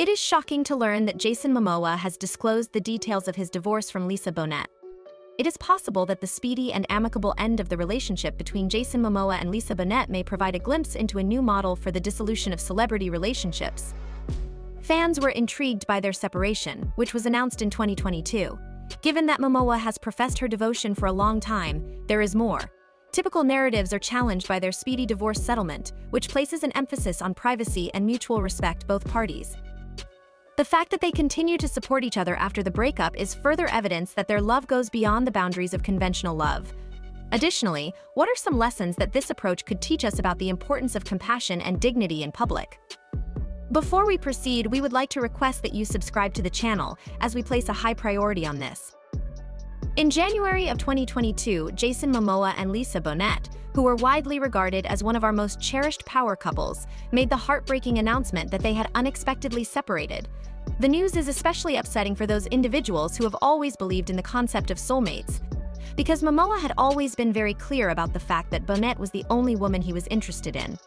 It is shocking to learn that Jason Momoa has disclosed the details of his divorce from Lisa Bonet. It is possible that the speedy and amicable end of the relationship between Jason Momoa and Lisa Bonet may provide a glimpse into a new model for the dissolution of celebrity relationships. Fans were intrigued by their separation, which was announced in 2022. Given that Momoa has professed her devotion for a long time, there is more. Typical narratives are challenged by their speedy divorce settlement, which places an emphasis on privacy and mutual respect both parties. The fact that they continue to support each other after the breakup is further evidence that their love goes beyond the boundaries of conventional love. Additionally, what are some lessons that this approach could teach us about the importance of compassion and dignity in public? Before we proceed, we would like to request that you subscribe to the channel, as we place a high priority on this. In January of 2022, Jason Momoa and Lisa Bonet, who were widely regarded as one of our most cherished power couples, made the heartbreaking announcement that they had unexpectedly separated. The news is especially upsetting for those individuals who have always believed in the concept of soulmates, because Momoa had always been very clear about the fact that Bonet was the only woman he was interested in.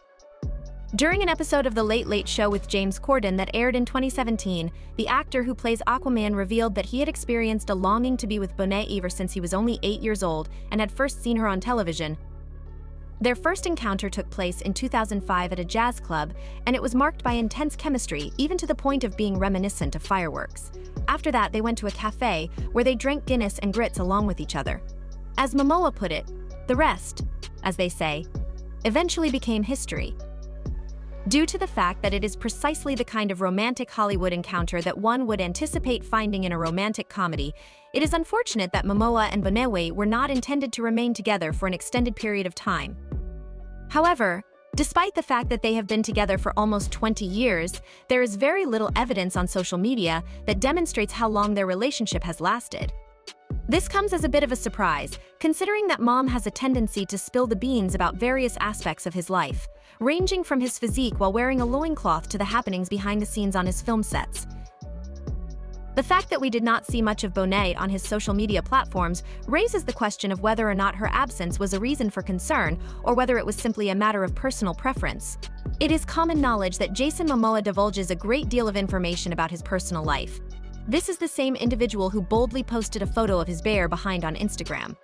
During an episode of The Late Late Show with James Corden that aired in 2017, the actor who plays Aquaman revealed that he had experienced a longing to be with Bonet ever since he was only 8 years old and had first seen her on television. Their first encounter took place in 2005 at a jazz club, and it was marked by intense chemistry, even to the point of being reminiscent of fireworks. After that, they went to a cafe, where they drank Guinness and grits along with each other. As Momoa put it, the rest, as they say, eventually became history. Due to the fact that it is precisely the kind of romantic Hollywood encounter that one would anticipate finding in a romantic comedy, it is unfortunate that Momoa and Bonet were not intended to remain together for an extended period of time. However, despite the fact that they have been together for almost 20 years, there is very little evidence on social media that demonstrates how long their relationship has lasted. This comes as a bit of a surprise, considering that Mom has a tendency to spill the beans about various aspects of his life, ranging from his physique while wearing a loincloth to the happenings behind the scenes on his film sets. The fact that we did not see much of Bonet on his social media platforms raises the question of whether or not her absence was a reason for concern or whether it was simply a matter of personal preference. It is common knowledge that Jason Momoa divulges a great deal of information about his personal life. This is the same individual who boldly posted a photo of his bear behind on Instagram.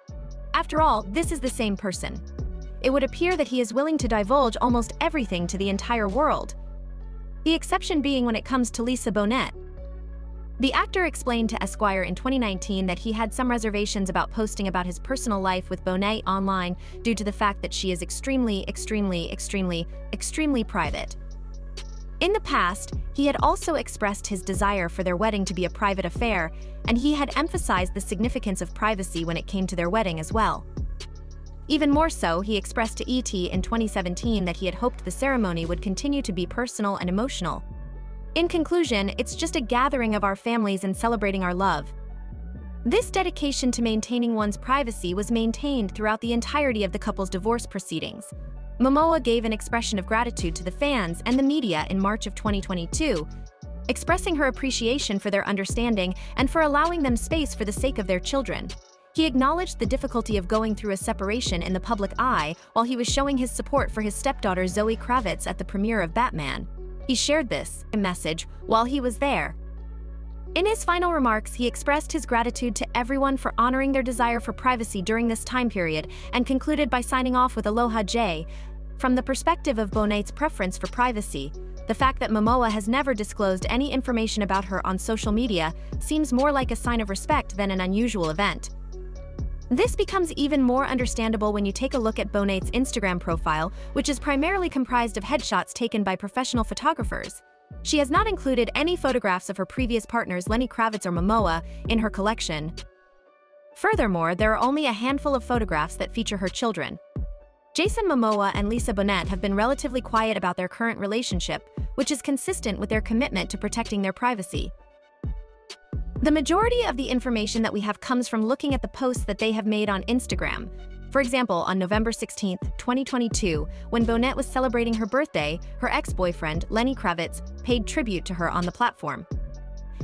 After all, this is the same person. It would appear that he is willing to divulge almost everything to the entire world. The exception being when it comes to Lisa Bonet. The actor explained to Esquire in 2019 that he had some reservations about posting about his personal life with Bonet online due to the fact that she is extremely private. In the past, he had also expressed his desire for their wedding to be a private affair, and he had emphasized the significance of privacy when it came to their wedding as well. Even more so, he expressed to ET in 2017 that he had hoped the ceremony would continue to be personal and emotional. In conclusion, it's just a gathering of our families and celebrating our love. This dedication to maintaining one's privacy was maintained throughout the entirety of the couple's divorce proceedings. Momoa gave an expression of gratitude to the fans and the media in March of 2022, expressing her appreciation for their understanding and for allowing them space for the sake of their children. He acknowledged the difficulty of going through a separation in the public eye while he was showing his support for his stepdaughter Zoe Kravitz at the premiere of Batman. He shared this message while he was there. In his final remarks, he expressed his gratitude to everyone for honoring their desire for privacy during this time period and concluded by signing off with Aloha J. From the perspective of Bonet's preference for privacy, the fact that Momoa has never disclosed any information about her on social media seems more like a sign of respect than an unusual event. This becomes even more understandable when you take a look at Bonet's Instagram profile, which is primarily comprised of headshots taken by professional photographers. She has not included any photographs of her previous partners Lenny Kravitz or Momoa in her collection. Furthermore, there are only a handful of photographs that feature her children. Jason Momoa and Lisa Bonet have been relatively quiet about their current relationship, which is consistent with their commitment to protecting their privacy. The majority of the information that we have comes from looking at the posts that they have made on Instagram. For example, on November 16, 2022, when Bonet was celebrating her birthday, her ex-boyfriend, Lenny Kravitz, paid tribute to her on the platform.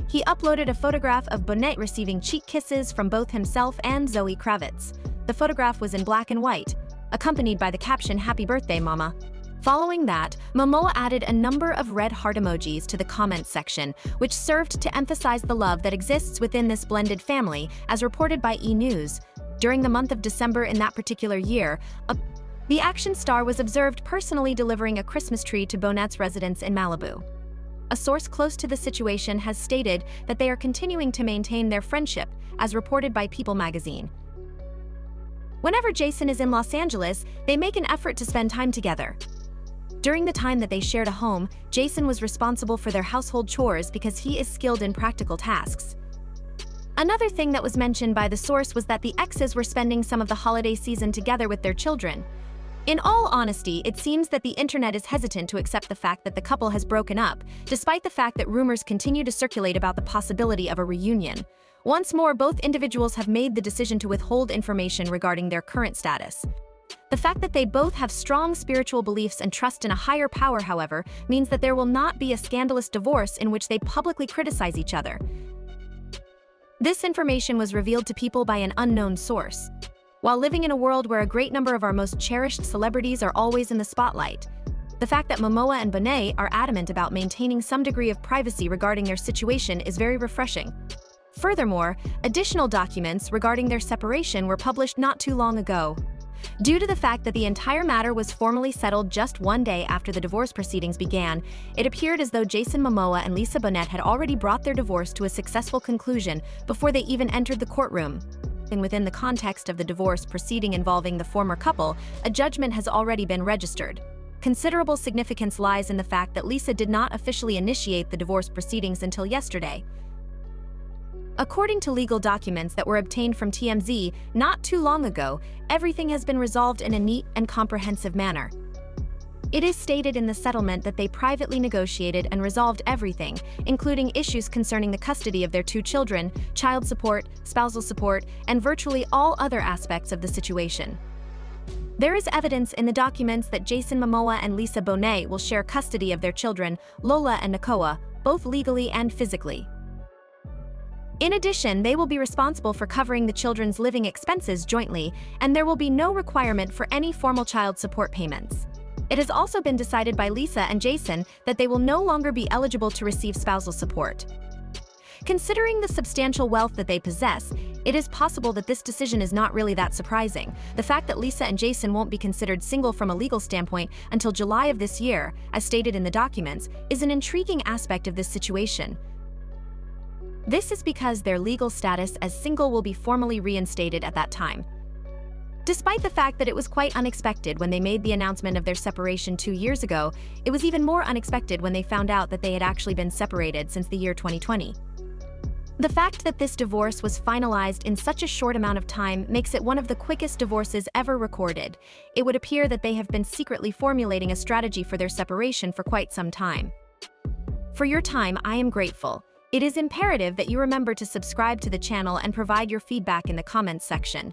He uploaded a photograph of Bonet receiving cheek kisses from both himself and Zoe Kravitz. The photograph was in black and white, accompanied by the caption, "Happy birthday, mama." Following that, Momoa added a number of red heart emojis to the comments section, which served to emphasize the love that exists within this blended family, as reported by E! News. During the month of December in that particular year, the action star was observed personally delivering a Christmas tree to Bonet's residence in Malibu. A source close to the situation has stated that they are continuing to maintain their friendship, as reported by People magazine. Whenever Jason is in Los Angeles, they make an effort to spend time together. During the time that they shared a home, Jason was responsible for their household chores because he is skilled in practical tasks. Another thing that was mentioned by the source was that the exes were spending some of the holiday season together with their children. In all honesty, it seems that the internet is hesitant to accept the fact that the couple has broken up, despite the fact that rumors continue to circulate about the possibility of a reunion. Once more, both individuals have made the decision to withhold information regarding their current status. The fact that they both have strong spiritual beliefs and trust in a higher power, however, means that there will not be a scandalous divorce in which they publicly criticize each other. This information was revealed to People by an unknown source. While living in a world where a great number of our most cherished celebrities are always in the spotlight, the fact that Momoa and Bonet are adamant about maintaining some degree of privacy regarding their situation is very refreshing. Furthermore, additional documents regarding their separation were published not too long ago. Due to the fact that the entire matter was formally settled just one day after the divorce proceedings began, it appeared as though Jason Momoa and Lisa Bonet had already brought their divorce to a successful conclusion before they even entered the courtroom. And within the context of the divorce proceeding involving the former couple, a judgment has already been registered. Considerable significance lies in the fact that Lisa did not officially initiate the divorce proceedings until yesterday. According to legal documents that were obtained from TMZ not too long ago, everything has been resolved in a neat and comprehensive manner. It is stated in the settlement that they privately negotiated and resolved everything, including issues concerning the custody of their 2 children, child support, spousal support, and virtually all other aspects of the situation. There is evidence in the documents that Jason Momoa and Lisa Bonet will share custody of their children, Lola and Nakoa, both legally and physically. In addition, they will be responsible for covering the children's living expenses jointly, and there will be no requirement for any formal child support payments. It has also been decided by Lisa and Jason that they will no longer be eligible to receive spousal support. Considering the substantial wealth that they possess, it is possible that this decision is not really that surprising. The fact that Lisa and Jason won't be considered single from a legal standpoint until July of this year, as stated in the documents, is an intriguing aspect of this situation. This is because their legal status as single will be formally reinstated at that time. Despite the fact that it was quite unexpected when they made the announcement of their separation 2 years ago, it was even more unexpected when they found out that they had actually been separated since the year 2020. The fact that this divorce was finalized in such a short amount of time makes it one of the quickest divorces ever recorded. It would appear that they have been secretly formulating a strategy for their separation for quite some time. For your time, I am grateful. It is imperative that you remember to subscribe to the channel and provide your feedback in the comments section.